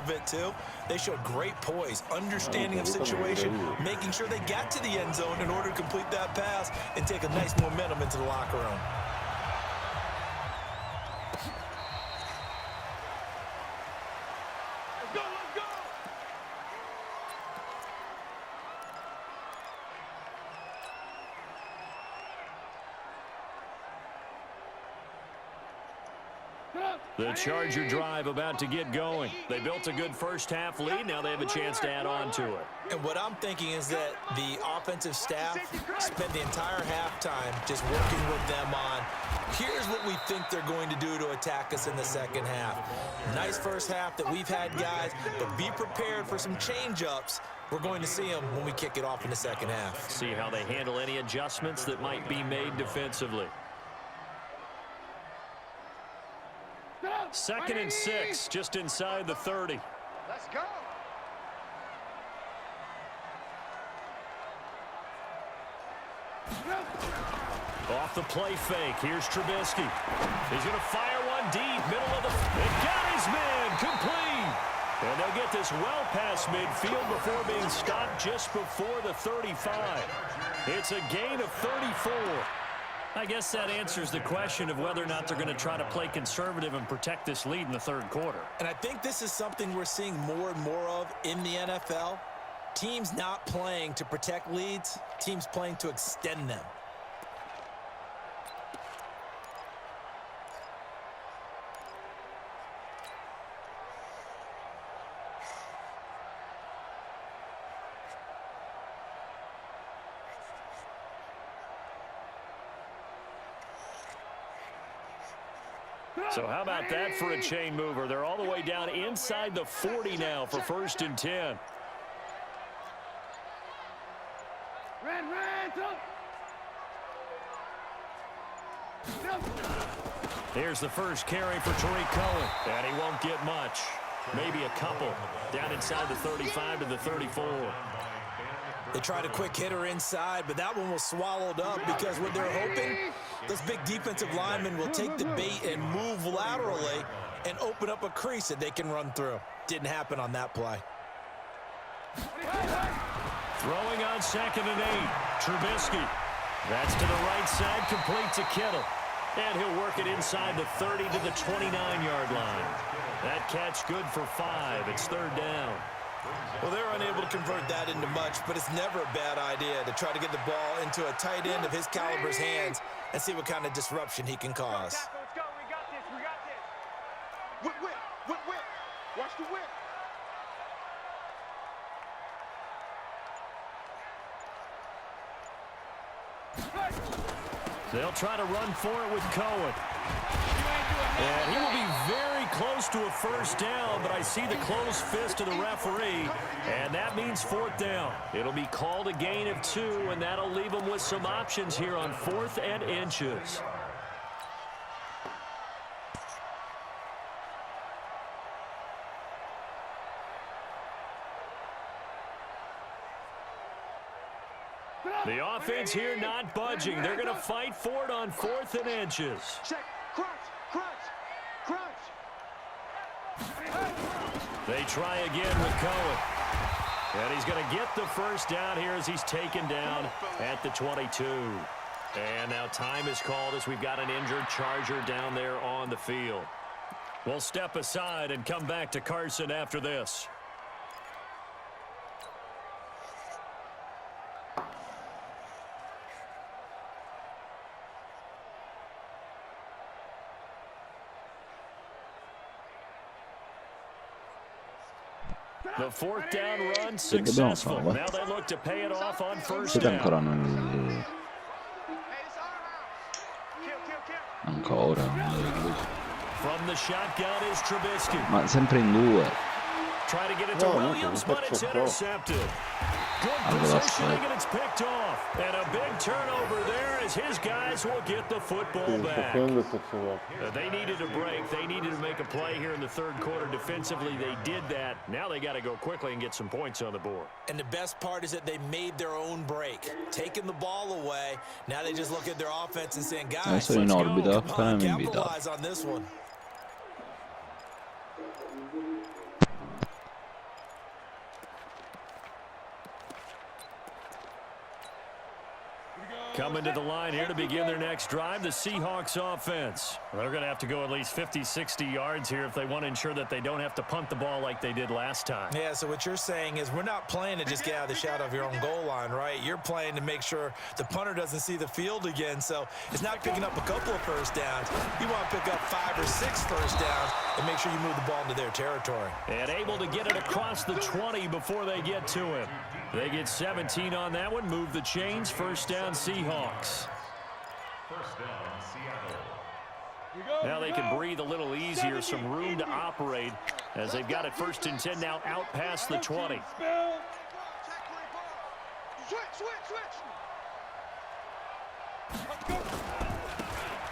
bit too. They showed great poise, understanding of situation, making sure they got to the end zone in order to complete that pass and take a nice momentum into the locker room. The Charger drive about to get going. They built a good first-half lead. Now they have a chance to add on to it. And what I'm thinking is that the offensive staff spent the entire halftime just working with them on, here's what we think they're going to do to attack us in the second half. Nice first half that we've had, guys, but be prepared for some change-ups. We're going to see them when we kick it off in the second half. See how they handle any adjustments that might be made defensively. 2nd and 6, just inside the 30. Let's go. Off the play fake, here's Trubisky. He's going to fire one deep, middle of the... It got his man, complete. And they'll get this well past midfield before being stopped just before the 35. It's a gain of 34. I guess that answers the question of whether or not they're going to try to play conservative and protect this lead in the third quarter. And I think this is something we're seeing more and more of in the NFL. Teams not playing to protect leads, teams playing to extend them. So how about that for a chain mover? They're all the way down inside the 40 now for 1st and 10. Here's the first carry for Tariq Cohen. And he won't get much. Maybe a couple. Down inside the 35 to the 34. They tried a quick hitter inside, but that one was swallowed up because what they're hoping, those big defensive linemen will take the bait and move laterally and open up a crease that they can run through. Didn't happen on that play. Throwing on 2nd and 8. Trubisky. That's to the right side, complete to Kittle. And he'll work it inside the 30 to the 29-yard line. That catch good for 5. It's 3rd down. Well, they're unable to convert that into much, but it's never a bad idea to try to get the ball into a tight end of his caliber's hands and see what kind of disruption he can cause. Let's go. We got this. We got this. Whip. Watch the whip. They'll try to run for it with Cohen. And he will be very close to a first down, but I see the closed fist of the referee, and that means 4th down. It'll be called a gain of 2, and that'll leave them with some options here on 4th and inches. The offense here not budging. They're going to fight for it on 4th and inches. Check. Crunch. They try again with Cohen. And he's going to get the first down here as he's taken down at the 22. And now time is called as we've got an injured Charger down there on the field. We'll step aside and come back to Carson after this. The 4th down run successful. Now they look to pay it off on 1st down. Ancora. From the shotgun is Trubisky. Ma sempre in 2. Try to get it to Williams, but it's intercepted. Good positioning, and it's picked off. And a big turnover there as his guys will get the football back. They needed a break. They needed to make a play here in the 3rd quarter. Defensively, they did that. Now they got to go quickly and get some points on the board. And the best part is that they made their own break, taking the ball away. Now they just look at their offense and saying, guys, let's go. Come on, capitalize on this one. Coming to the line here to begin their next drive, the Seahawks offense. They're going to have to go at least 50, 60 yards here if they want to ensure that they don't have to punt the ball like they did last time. Yeah, so what you're saying is we're not playing to just get out of the shadow of your own goal line, right? You're playing to make sure the punter doesn't see the field again. So it's not picking up a couple of first downs. You want to pick up 5 or 6 first downs and make sure you move the ball into their territory. And able to get it across the 20 before they get to him. They get 17 on that one, move the chains, first down Seahawks. First down, Seattle. Now they can breathe a little easier, some room to operate as they've got it 1st and 10 now out past the 20. Now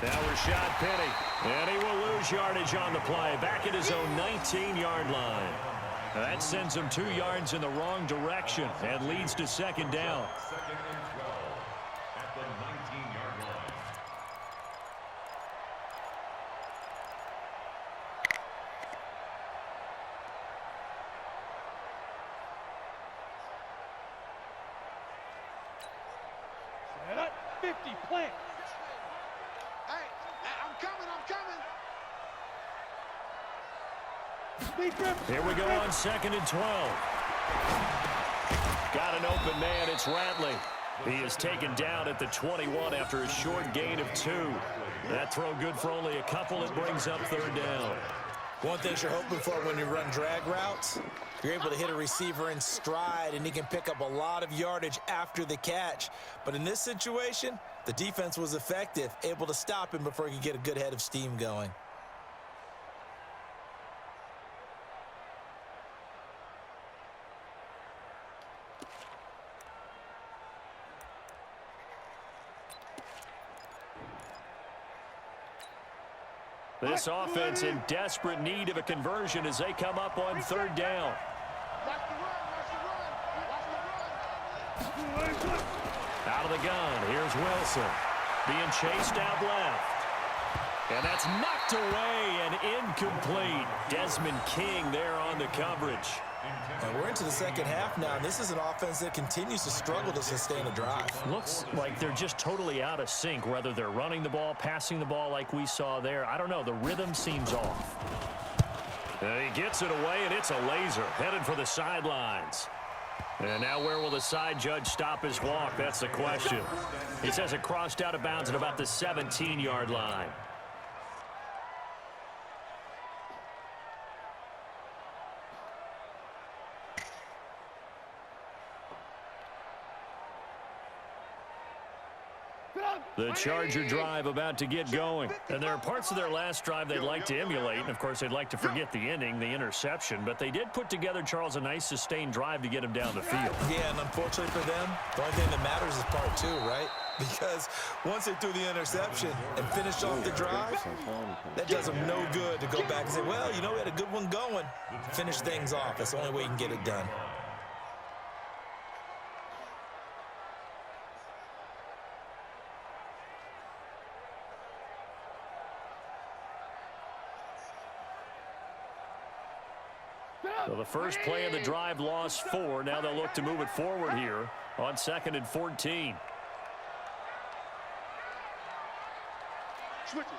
Rashad Penny, and he will lose yardage on the play, back at his own 19-yard line. That sends him 2 yards in the wrong direction and leads to 2nd down. 2nd and 12 at the 19-yard line. Set up, 50, plant. Hey, I'm coming. Here we go on 2nd and 12. Got an open man, it's Ratley. He is taken down at the 21 after a short gain of 2. That throw good for only a couple. It brings up 3rd down. One thing you're hoping for when you run drag routes, you're able to hit a receiver in stride, and he can pick up a lot of yardage after the catch. But in this situation, the defense was effective, able to stop him before he could get a good head of steam going. This offense in desperate need of a conversion as they come up on 3rd down. Out of the gun, here's Wilson. Being chased out left. And that's knocked away and incomplete. Desmond King there on the coverage. And we're into the 2nd half now, and this is an offense that continues to struggle to sustain a drive. Looks like they're just totally out of sync, whether they're running the ball, passing the ball like we saw there. I don't know. The rhythm seems off. And he gets it away, and it's a laser headed for the sidelines. And now where will the side judge stop his walk? That's the question. He says it crossed out of bounds at about the 17-yard line. The Charger drive about to get going. And there are parts of their last drive they'd like to emulate. And, of course, they'd like to forget the ending, the interception. But they did put together, Charles, a nice sustained drive to get him down the field. Yeah, and unfortunately for them, the only thing that matters is part 2, right? Because once they threw the interception and finished off the drive, that does them no good to go back and say, well, you know, we had a good one going. Finish things off. That's the only way you can get it done. So the first play of the drive lost 4. Now they'll look to move it forward here on 2nd and 14. Switch it.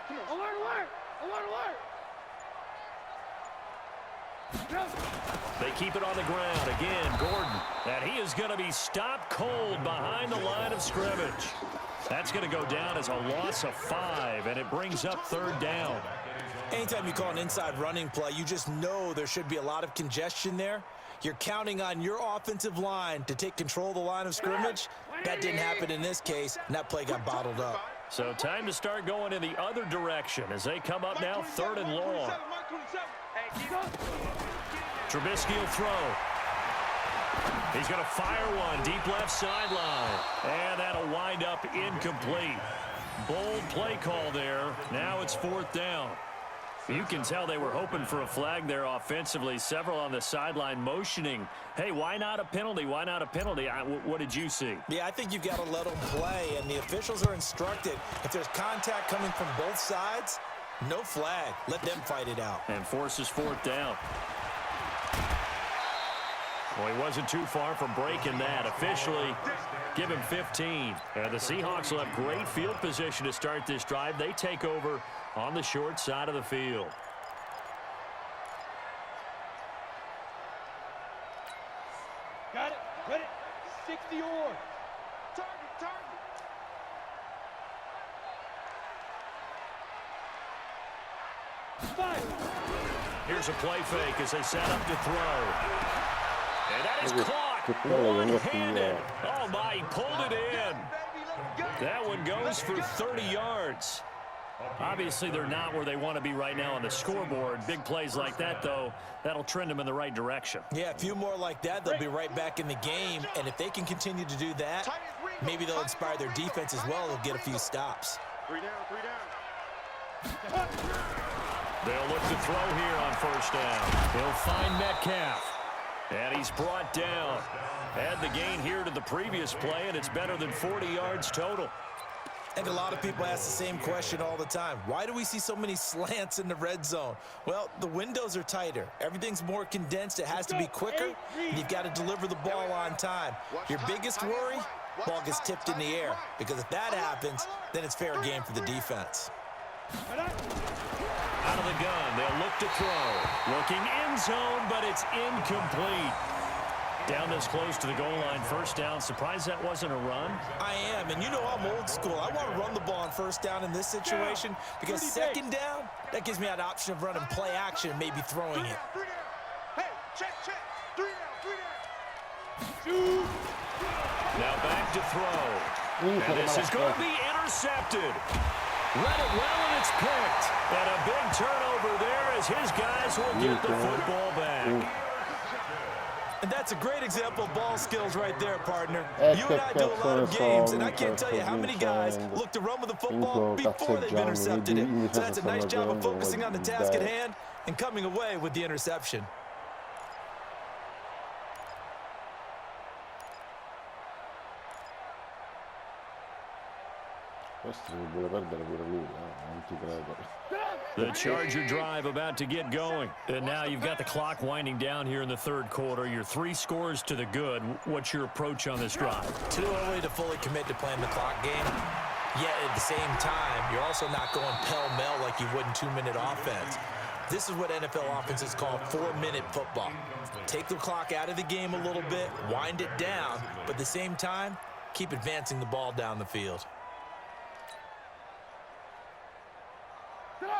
Come on. Alert. They keep it on the ground. Again, Gordon. And he is going to be stopped cold behind the line of scrimmage. That's going to go down as a loss of 5, and it brings up 3rd down. Anytime you call an inside running play, you just know there should be a lot of congestion there. You're counting on your offensive line to take control of the line of scrimmage. That didn't happen in this case, and that play got bottled up. So time to start going in the other direction as they come up now 3rd and long. Trubisky will throw. He's going to fire one deep left sideline. And that'll wind up incomplete. Bold play call there. Now it's 4th down. You can tell they were hoping for a flag there offensively. Several on the sideline motioning. Hey, why not a penalty? Why not a penalty? What did you see? Yeah, I think you've got to let them play, and the officials are instructed. If there's contact coming from both sides, no flag. Let them fight it out. And forces 4th down. Well, he wasn't too far from breaking that. Officially, give him 15. And the Seahawks will have great field position to start this drive. They take over on the short side of the field. Got it. Ready. 60 or. Target. Here's a play fake as they set up to throw. And that is caught one-handed. Oh, my, he pulled it in. That one goes for 30 yards. Obviously, they're not where they want to be right now on the scoreboard. Big plays like that, though, that'll trend them in the right direction. Yeah, a few more like that, they'll be right back in the game. And if they can continue to do that, maybe they'll inspire their defense as well. They'll get a few stops. 3 down. They'll look to throw here on first down. He'll find Metcalf. And he's brought down. Add the gain here to the previous play, and it's better than 40 yards total. I think a lot of people ask the same question all the time. Why do we see so many slants in the red zone? Well, the windows are tighter. Everything's more condensed. It has to be quicker, and you've got to deliver the ball on time. Your biggest worry, ball gets tipped in the air, because if that happens, then it's fair game for the defense. Out of the gun, they'll look to throw. Looking end zone, but it's incomplete. Down this close to the goal line, first down. Surprised that wasn't a run? I am, and you know I'm old school. I want to run the ball on first down in this situation because second down, that gives me that option of running play action and maybe throwing it. Hey, check. 3 down. Now back to throw. And this is going to be intercepted. Read it well, and it's picked. And a big turnover there as his guys will get the football back. And that's a great example of ball skills right there, partner. You and I do a lot of games, and I can't tell you how many guys look to run with the football before they've intercepted it. So that's a nice job of focusing on the task at hand and coming away with the interception. The Charger drive about to get going. And now you've got the clock winding down here in the third quarter. Your 3 scores to the good. What's your approach on this drive? Too early to fully commit to playing the clock game. Yet at the same time, you're also not going pell-mell like you would in 2-minute offense. This is what NFL offenses call 4-minute football. Take the clock out of the game a little bit, wind it down, but at the same time, keep advancing the ball down the field.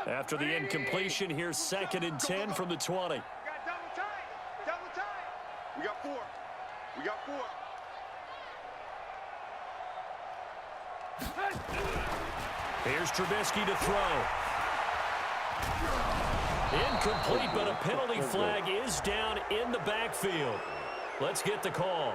After the incompletion, here's 2nd and 10 from the 20. We got double time. We got 4. Here's Trubisky to throw. Incomplete, but a penalty flag is down in the backfield. Let's get the call.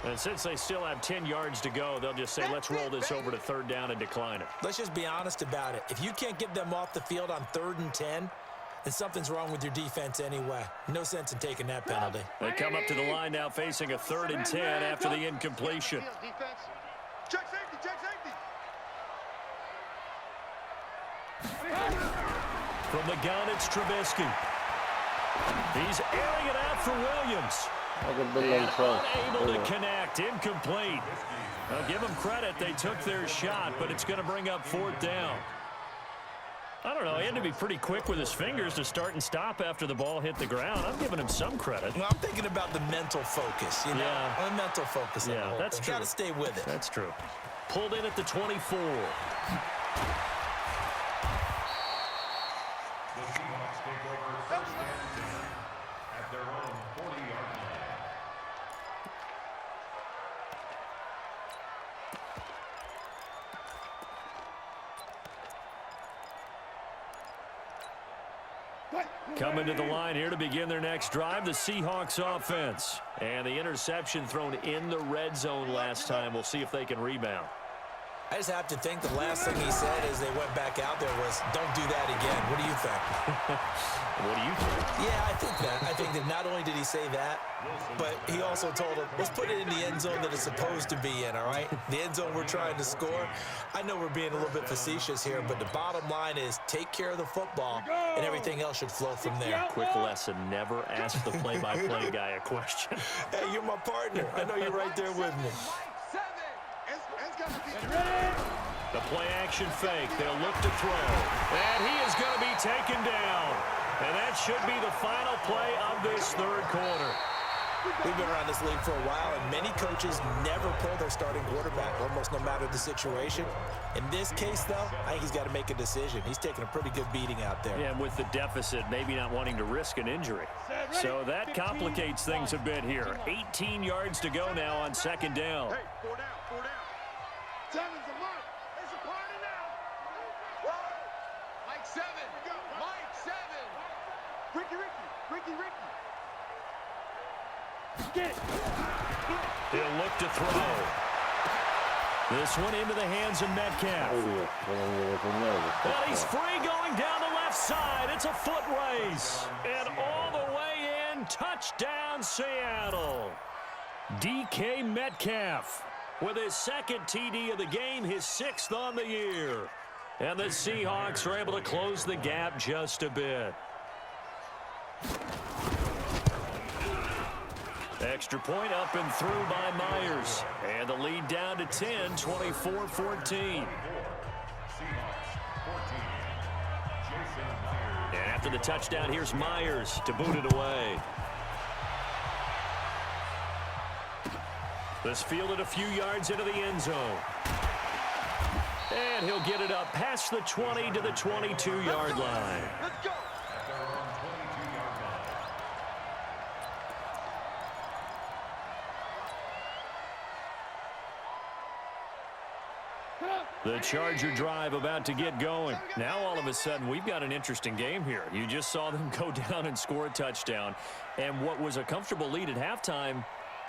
And since they still have 10 yards to go, they'll just say, let's roll this over to 3rd down and decline it. Let's just be honest about it. If you can't get them off the field on 3rd and 10, then something's wrong with your defense anyway. No sense in taking that penalty. They come up to the line now facing a 3rd and 10 after the incompletion. Check safety. From the gun, it's Trubisky. He's airing it out for Williams. Unable to connect, incomplete. I'll give them credit, they took their shot, but it's going to bring up 4th down. I don't know, he had to be pretty quick with his fingers to start and stop after the ball hit the ground. I'm giving him some credit. Well, I'm thinking about the mental focus, you know? Yeah. The mental focus. Yeah, that's true. Got to stay with it. That's true. Pulled in at the 24. The Seahawks take over 1st and 10 at their own 40-yard line. Coming to the line here to begin their next drive, the Seahawks offense. And the interception thrown in the red zone last time. We'll see if they can rebound. I just have to think the last thing he said as they went back out there was, don't do that again. What do you think? What do you think? Yeah, I think that. I think that not only did he say that, but he also told him, let's put it in the end zone that it's supposed to be in, all right? The end zone we're trying to score. I know we're being a little bit facetious here, but the bottom line is take care of the football, and everything else should flow from there. Quick lesson, never ask the play-by-play guy a question. Hey, you're my partner. I know you're right there with me. The play-action fake. They'll look to throw. And he is going to be taken down. And that should be the final play of this third quarter. We've been around this league for a while, and many coaches never pull their starting quarterback, almost no matter the situation. In this case, though, I think he's got to make a decision. He's taking a pretty good beating out there. Yeah, and with the deficit, maybe not wanting to risk an injury. So that complicates things a bit here. 18 yards to go now on second down. Hey, 4 down, 4 down. Seven's a mark. It's a party now. Mike 7. Mike 7. Ricky. He'll look to throw. This one into the hands of Metcalf. And he's free going down the left side. It's a foot race. And all the way in, touchdown Seattle. DK Metcalf with his second TD of the game, his 6th on the year. And the Seahawks are able to close the gap just a bit. Extra point up and through by Myers. And the lead down to 10, 24-14. And after the touchdown, here's Myers to boot it away. This fielded a few yards into the end zone. And he'll get it up past the 20 to the 22-yard line. Let's go. The Charger drive about to get going. Now all of a sudden we've got an interesting game here. You just saw them go down and score a touchdown. And what was a comfortable lead at halftime,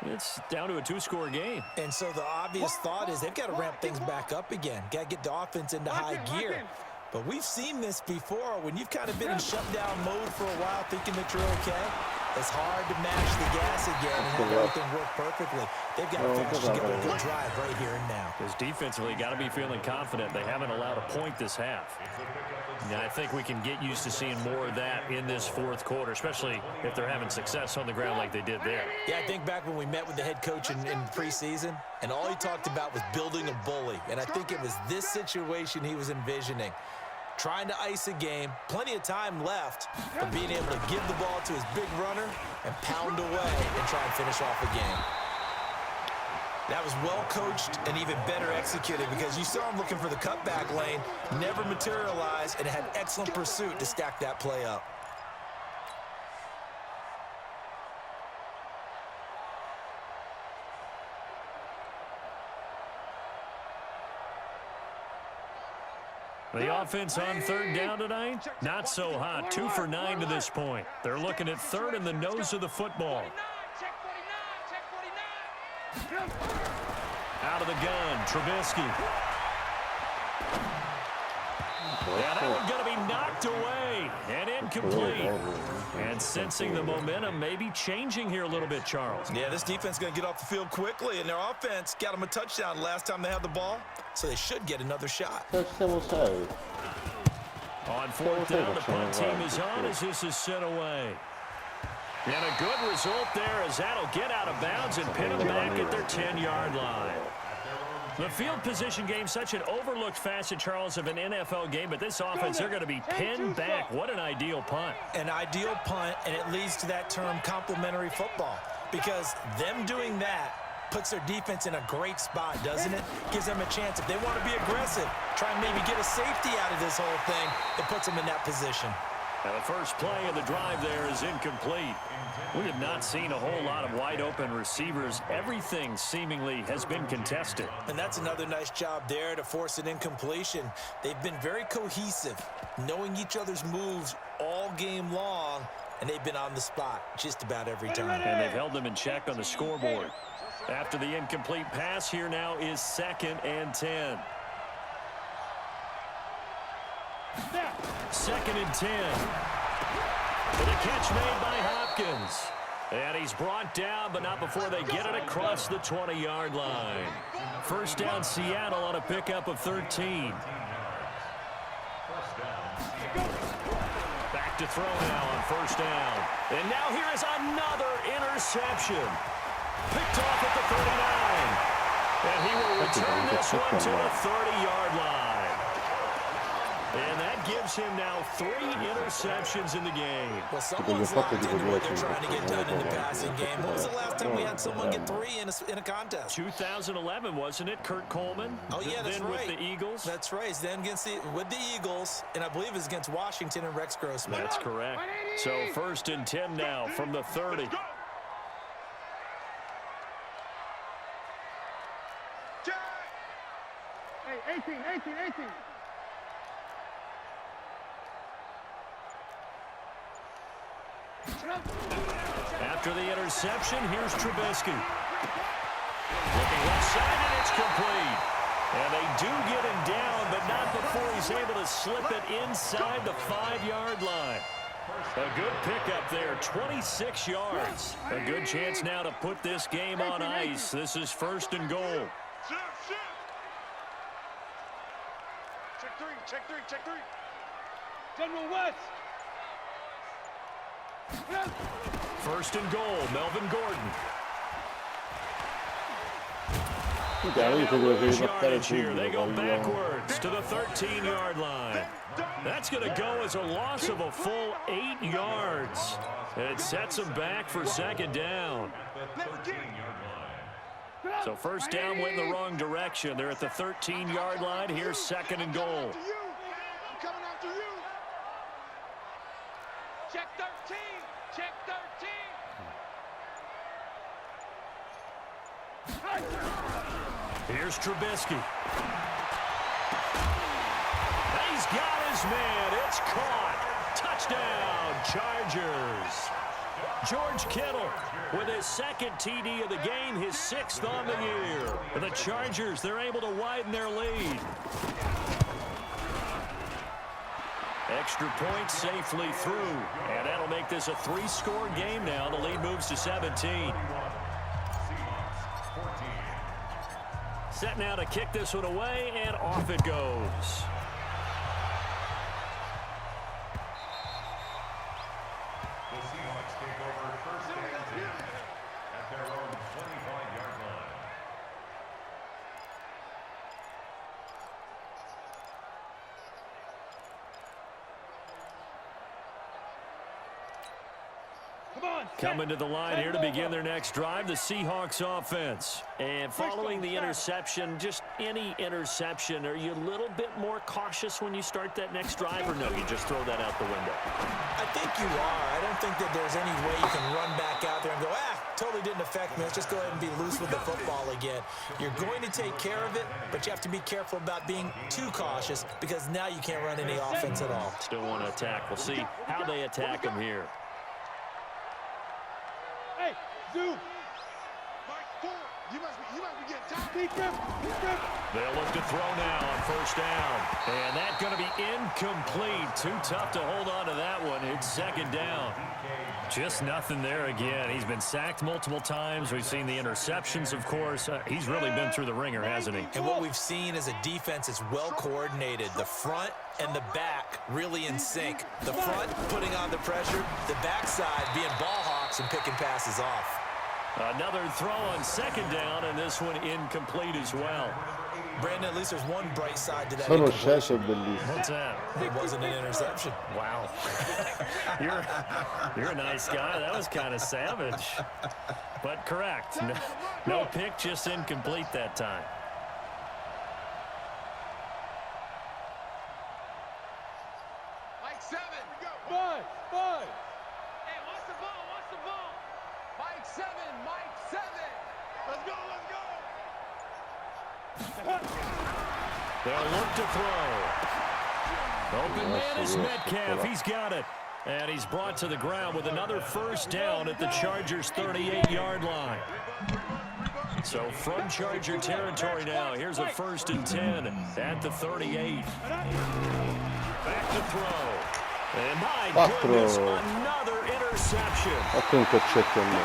it's down to a 2-score game. And so the obvious thought is they've got to ramp things back up again. Got to get the offense into high gear. But we've seen this before. When you've kind of been in shutdown mode for a while thinking that you're okay, it's hard to mash the gas again and have everything work perfectly. They've got to finish together a good drive right here and now. Because defensively, got to be feeling confident. They haven't allowed a point this half. Now, I think we can get used to seeing more of that in this fourth quarter, especially if they're having success on the ground like they did there. Yeah, I think back when we met with the head coach in preseason, and all he talked about was building a bully. And I think it was this situation he was envisioning. Trying to ice a game, plenty of time left, but being able to give the ball to his big runner and pound away and try and finish off a game. That was well coached and even better executed because you saw him looking for the cutback lane, never materialized, and had excellent pursuit to stack that play up. The offense on third down tonight, not so hot. 2 for 9 to this point. They're looking at third in the nose of the football. Check 49. Out of the gun, Trubisky. Yeah, that one's going to be knocked away and incomplete. And sensing the momentum maybe changing here a little bit, Charles. Yeah, this defense is going to get off the field quickly, and their offense got them a touchdown last time they had the ball, so they should get another shot. On fourth down, the punt team is on as this is sent away. And a good result there as that'll get out of bounds and pin them back at their 10-yard line. The field position game, such an overlooked facet, Charles, of an NFL game, but this offense, they're going to be pinned back. What an ideal punt. An ideal punt, and it leads to that term complementary football, because them doing that puts their defense in a great spot, doesn't it? Gives them a chance. If they want to be aggressive, try and maybe get a safety out of this whole thing, it puts them in that position. Now the first play of the drive there is incomplete. We have not seen a whole lot of wide-open receivers. Everything seemingly has been contested. And that's another nice job there to force an incompletion. They've been very cohesive, knowing each other's moves all game long, and they've been on the spot just about every time. And they've held them in check on the scoreboard. After the incomplete pass, here now is 2nd and 10. 2nd and 10. And a catch made by Hopkins. And he's brought down, but not before they get it across the 20-yard line. First down, Seattle on a pickup of 13. Back to throw now on first down. And now here is another interception. Picked off at the 39. And he will return this one to the 30-yard line. And that gives him now 3 interceptions in the game. Well, someone's locked into what they're trying to get done in the passing game. When was the last time we had someone get 3 in a contest? 2011, wasn't it? Kurt Coleman? Oh, yeah, that's then right. with the Eagles? That's right. Then with the Eagles, and I believe it's against Washington and Rex Grossman. That's correct. So 1st and 10 now from the 30. Hey, 18. After the interception, here's Trubisky. Looking left side, and it's complete. And they do get him down, but not before he's able to slip it inside the 5-yard line. A good pickup there, 26 yards. A good chance now to put this game on ice. This is 1st and goal. Check three. General West. 1st and goal, Melvin Gordon. Yardage here. They go backwards to the 13-yard line. That's going to go as a loss of a full 8 yards. It sets them back for 2nd down. So 1st down went in the wrong direction. They're at the 13-yard line. Here's 2nd and goal. I'm coming after you. Check 13. Check 13. Here's Trubisky. He's got his man. It's caught. Touchdown, Chargers. George Kittle with his 2nd TD of the game, his 6th on the year. And the Chargers, they're able to widen their lead. Extra point safely through. And that'll make this a 3-score game now. The lead moves to 17. Set now to kick this one away, and off it goes. The Seahawks take over 1st and 10 at their own 25-yard line. Coming to the line here to begin their next drive, the Seahawks offense. And following the interception, just any interception, are you a little bit more cautious when you start that next drive, or no, you just throw that out the window? I think you are. I don't think that there's any way you can run back out there and go, totally didn't affect me. Let's just go ahead and be loose with the football again. You're going to take care of it, but you have to be careful about being too cautious because now you can't run any offense at all. Still want to attack. We'll see how they attack him here. Hey, Zoo. You must be getting tired. They'll look to throw now on 1st down. And that's going to be incomplete. Too tough to hold on to that one. It's 2nd down. Just nothing there again. He's been sacked multiple times. We've seen the interceptions, of course. He's really been through the ringer, hasn't he? And what we've seen is a defense that's well coordinated. The front and the back really in sync. The front putting on the pressure, the backside being ball hawks and picking passes off. Another throw on 2nd down, and this one incomplete as well. Brandon, at least there's one bright side to that. What's that? It wasn't an interception. Wow. You're a nice guy. That was kind of savage. But correct. No pick, just incomplete that time. Mike 7. Five. Hey, watch the ball. Mike 7. Let's go. They'll look to throw. Open man is Metcalf. He's got it. And he's brought to the ground with another 1st down at the Chargers' 38-yard line. So from Charger territory now, here's a 1st and 10 at the 38. Back to throw. And my 4. goodness, another interception. 8 intercezioni.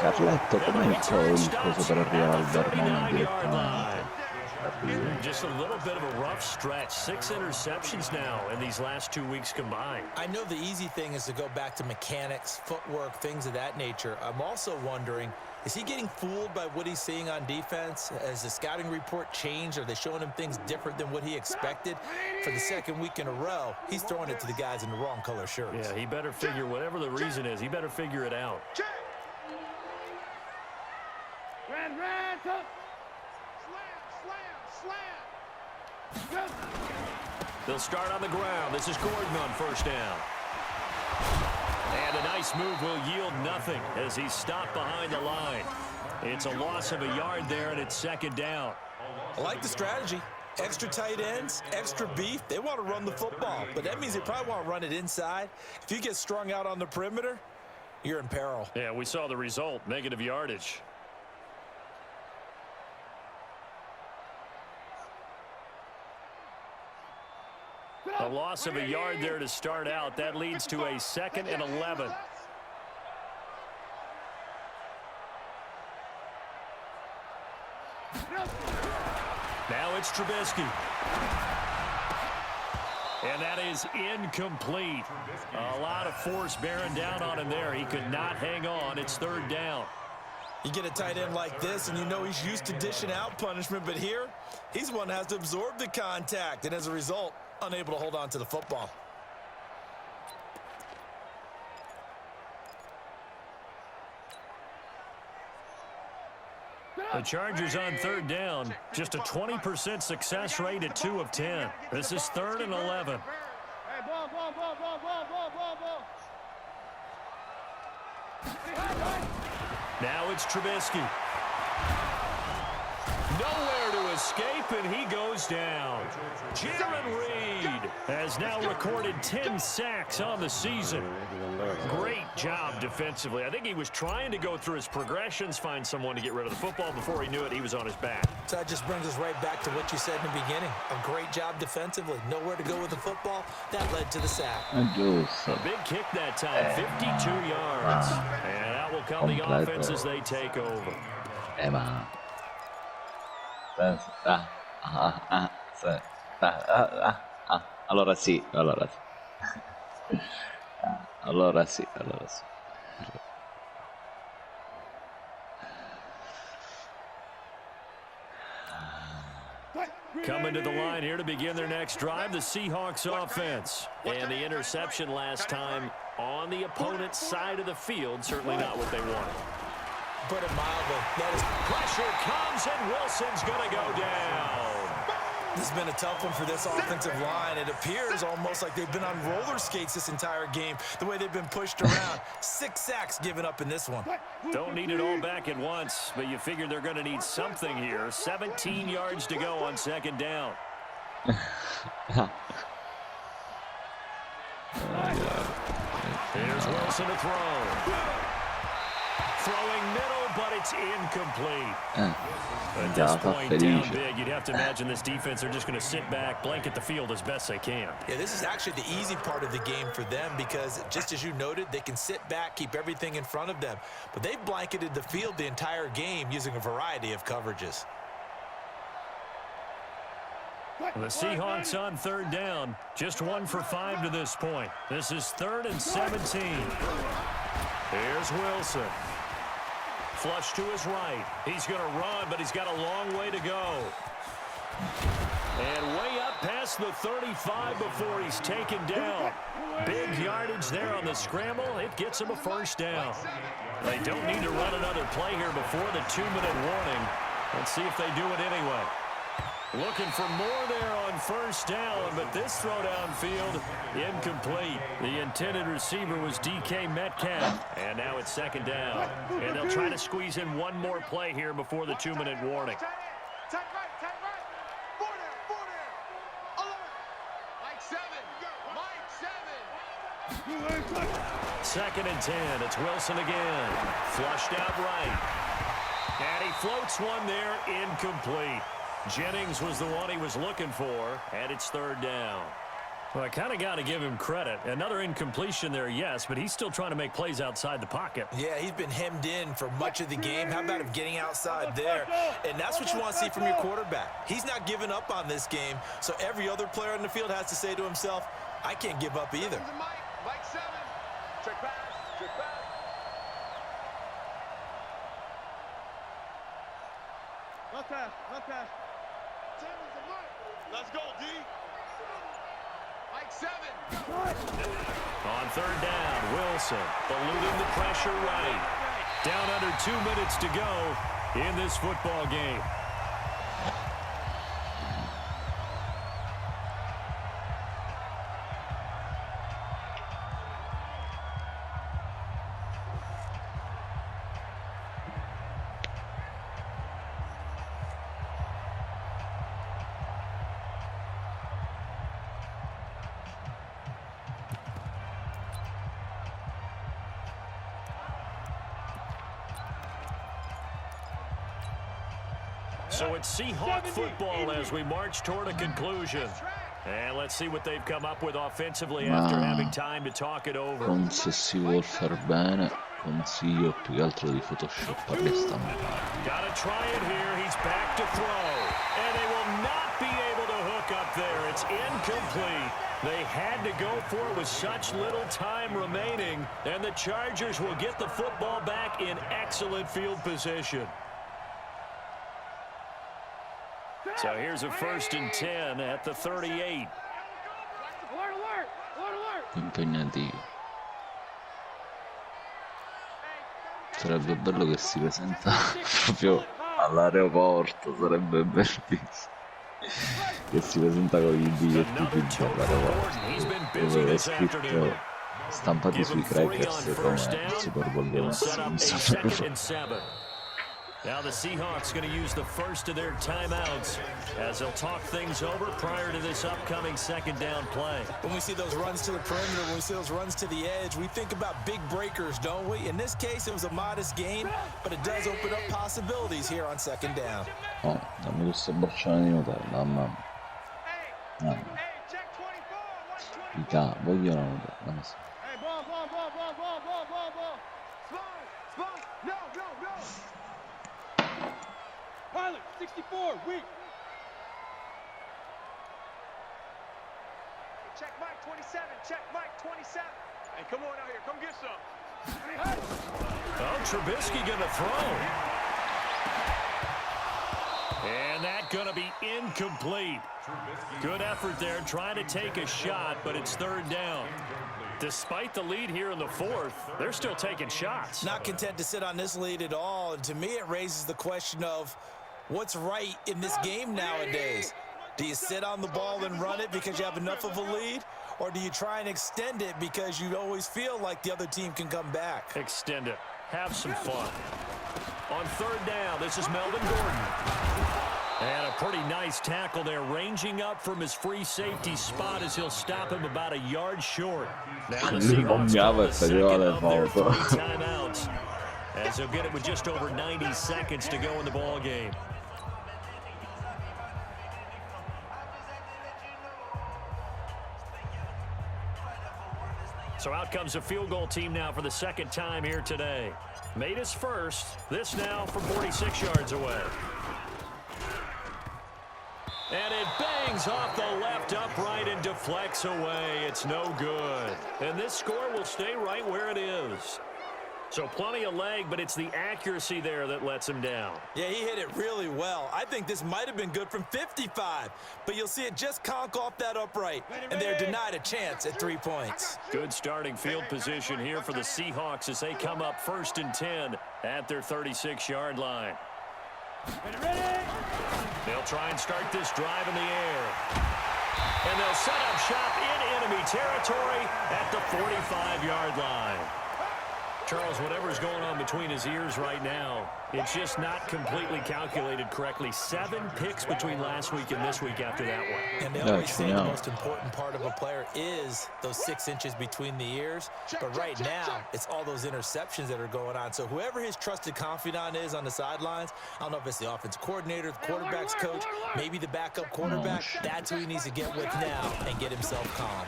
Carletto, com'è il coso per arrivare al Vermont 39-yard direttamente? line. Just a little bit of a rough stretch. 6 interceptions now in these last 2 weeks combined. I know the easy thing is to go back to mechanics, footwork, things of that nature. I'm also wondering, is he getting fooled by what he's seeing on defense? Has the scouting report changed? Are they showing him things different than what he expected? For the second week in a row, he's throwing it to the guys in the wrong color shirts. Yeah, he better figure, whatever the reason is, he better figure it out. They'll start on the ground. This is Gordon on first down. And a nice move will yield nothing as he's stopped behind the line. It's a loss of a yard there, and it's second down. I like the strategy. Extra tight ends, extra beef. They want to run the football, but that means they probably want to run it inside. If you get strung out on the perimeter, you're in peril. Yeah, we saw the result, negative yardage. A loss of a yard there to start out. That leads to a 2nd and 11. Now it's Trubisky. And that is incomplete. A lot of force bearing down on him there. He could not hang on. It's third down. You get a tight end like this, and you know he's used to dishing out punishment, but here, he's one that has to absorb the contact, and as a result, unable to hold on to the football. The Chargers on third down, just a 20% success rate at 2 of 10. This is 3rd and 11. Now it's Trubisky. Nowhere to escape, and he goes down. Jaron Reed has now recorded 10 sacks on the season. Great job defensively. I think he was trying to go through his progressions, find someone to get rid of the football. Before he knew it, he was on his back. So that just brings us right back to what you said in the beginning. A great job defensively. Nowhere to go with the football. That led to the sack. Giusto. A big kick that time, 52 yards. And out will come the offense as they take over. Ma... Allora sì. Allora sì. Coming to the line here to begin their next drive, the Seahawks offense. And the interception last time on the opponent's side of the field, certainly not what they wanted. Put it mildly. That is... Pressure comes, and Wilson's going to go down. This has been a tough one for this offensive line. It appears almost like they've been on roller skates this entire game, the way they've been pushed around. 6 sacks given up in this one. Don't need it all back at once, but you figure they're going to need something here. 17 yards to go on second down. Here's Wilson to throw. Throwing middle, but it's incomplete. At this point, down big, you'd have to imagine this defense are just going to sit back, blanket the field as best they can. Yeah, this is actually the easy part of the game for them because, just as you noted, they can sit back, keep everything in front of them. But they've blanketed the field the entire game using a variety of coverages. The Seahawks on third down, just 1 for 5 to this point. This is 3rd and 17. Here's Wilson. Flush to his right. He's going to run, but he's got a long way to go. And way up past the 35 before he's taken down. Big yardage there on the scramble. It gets him a first down. They don't need to run another play here before the 2-minute warning. Let's see if they do it anyway. Looking for more there on first down, but this throw downfield, incomplete. The intended receiver was DK Metcalf, and now it's second down. And they'll try to squeeze in one more play here before the 2-minute warning. Tight right. 4 there. 11. Mike 7. Second and 10. It's Wilson again. Flushed out right. And he floats one there, incomplete. Jennings was the one he was looking for, and it's third down. Well, I kind of got to give him credit. Another incompletion there, yes, but he's still trying to make plays outside the pocket. Yeah, he's been hemmed in for much of the game. How about him getting outside there? And that's what you want to see from your quarterback. He's not giving up on this game, so every other player in the field has to say to himself, I can't give up either. Mike 7. Check pass. Check pass. Not pass. Not pass. 7's a Mike. Let's go, D. Mike 7. On third down, Wilson eluding the pressure right. Down under 2 minutes to go in this football game. So it's Seahawk football as we march toward a conclusion. And let's see what they've come up with offensively after having time to talk it over. Se si vuol far bene, consiglio più che altro di photoshoppare le stampe. Gotta try it here. He's back to throw. And they will not be able to hook up there. It's incomplete. They had to go for it with such little time remaining. And the Chargers will get the football back in excellent field position. So here's a 1st and 10 at the 38. Impegnativo. Sarebbe bello che si presenta proprio all'aeroporto, sarebbe bellissimo. Che si presenta con i biglietti all'aeroporto. Dove è scritto stampati sui crackers come il Super Bowl dei Simpson. Now the Seahawks going to use the first of their timeouts as they'll talk things over prior to this upcoming second down play. When we see those runs to the perimeter, when we see those runs to the edge, we think about big breakers, don't we? In this case, it was a modest gain, but it does open up possibilities here on second down. Oh, dammi questo braccione di Nutella, mamma. Voglio la Nutella. Pilot, 64, weak. Check Mike 27, check Mike 27. Hey, come on out here, come get some. Oh, Trubisky gonna throw. And that gonna be incomplete. Good effort there, trying to take a shot, but it's third down. Despite the lead here in the fourth, they're still taking shots. Not content to sit on this lead at all, and to me it raises the question of what's right in this game nowadays. Do you sit on the ball and run it because you have enough of a lead, or do you try and extend it because you always feel like the other team can come back? Extend it. Have some fun. On third down, this is Melvin Gordon. And a pretty nice tackle there, ranging up from his free safety spot as he'll stop him about a yard short. Now the Seahawks call the second of their 3 timeouts, as they'll get it with just over 90 seconds to go in the ball game. So out comes a field goal team now for the second time here today. Made his first. This now from 46 yards away. And it bangs off the left upright and deflects away. It's no good. And this score will stay right where it is. So plenty of leg, but it's the accuracy there that lets him down. Yeah, he hit it really well. I think this might have been good from 55, but you'll see it just conk off that upright, and they're denied a chance at 3 points. Good starting field position here for the Seahawks as they come up 1st and 10 at their 36-yard line. They'll try and start this drive in the air. And they'll set up shop in enemy territory at the 45-yard line. Charles, whatever's going on between his ears right now, it's just not completely calculated correctly. 7 picks between last week and this week after that one. And they always say the most important part of a player is those 6 inches between the ears. But right now, it's all those interceptions that are going on. So whoever his trusted confidant is on the sidelines, I don't know if it's the offensive coordinator, the quarterback's coach, maybe the backup quarterback, that's who he needs to get with now and get himself calm.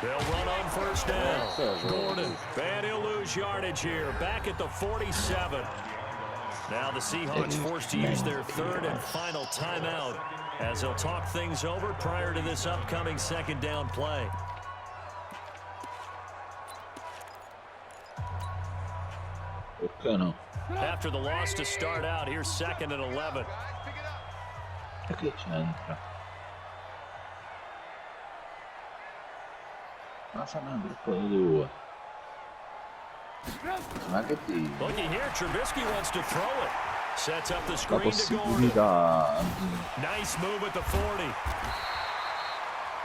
They'll run on first down. Gordon, and he'll lose yardage here. Back at the 47. Now the Seahawks forced to use their 3rd and final timeout as they'll talk things over prior to this upcoming 2nd down play. After the loss to start out, here's 2nd and 11. E che c'entra? Ma fanno un gruppo di 2. Ma che dici? Looky here, Trubisky wants to throw it. Sets up the La screen to Gordon. possibilità. Nice move at the 40.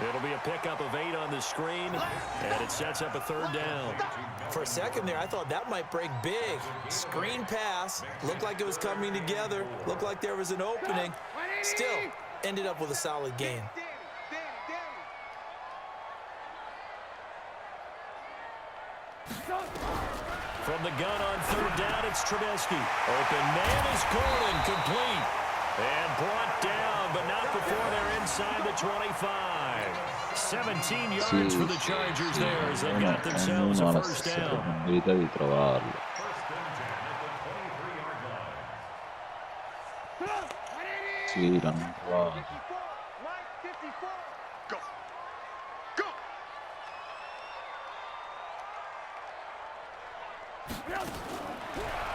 It'll be a pickup of 8 on the screen, and it sets up a 3rd down. For a second there, I thought that might break big. Screen pass, looked like it was coming together, looked like there was an opening. Still, ended up with a solid game. From the gun on 3rd down, it's Trubisky. Open man is Gordon, complete. And brought down, but not before they're inside the 25. 17 yards for the Chargers there as they got themselves a 1st down. Possibilità di trovarlo. Sì, l'hanno trovato.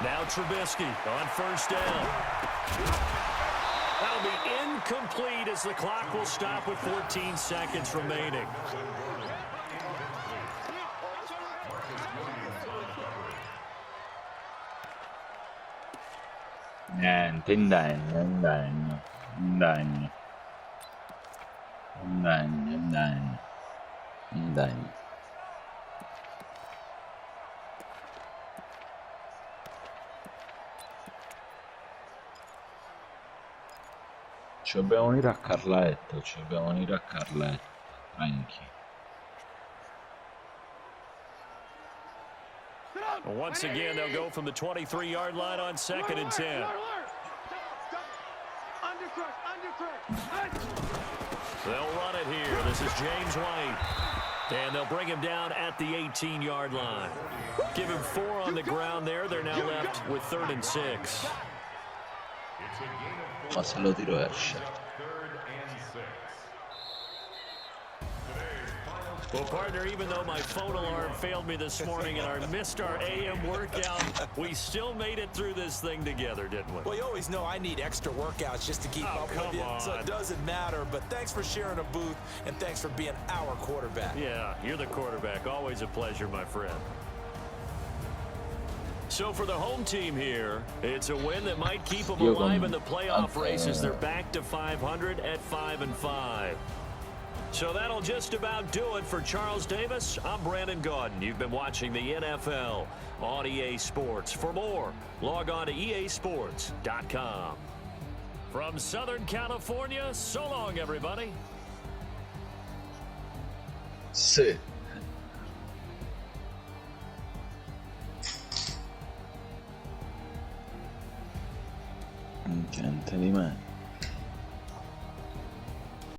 Now Trubisky on 1st down. That'll be incomplete as the clock will stop with 14 seconds remaining. Niente, indagno. Ci dobbiamo unire a Carletto, tranqui. Once again, they'll go from the 23-yard line on 2nd and 10. They'll run it here. This is James White. And they'll bring him down at the 18-yard line. Give him 4 on the ground there. They're now left with 3rd and 6. Ma se lo tiro esce. Well, partner, even though my phone alarm failed me this morning and I missed our AM workout, we still made it through this thing together, didn't we? Well, you always know I need extra workouts just to keep up with you, so it doesn't matter. But thanks for sharing a booth, and thanks for being our quarterback. Yeah, you're the quarterback. Always a pleasure, my friend. So for the home team here, it's a win that might keep them alive in the playoff race as they're back to 500 at 5-5. So that'll just about do it for Charles Davis. I'm Brandon Gaudin. You've been watching the NFL on EA Sports. For more, log on to easports.com. From Southern California, so long, everybody. Sì. Niente di me.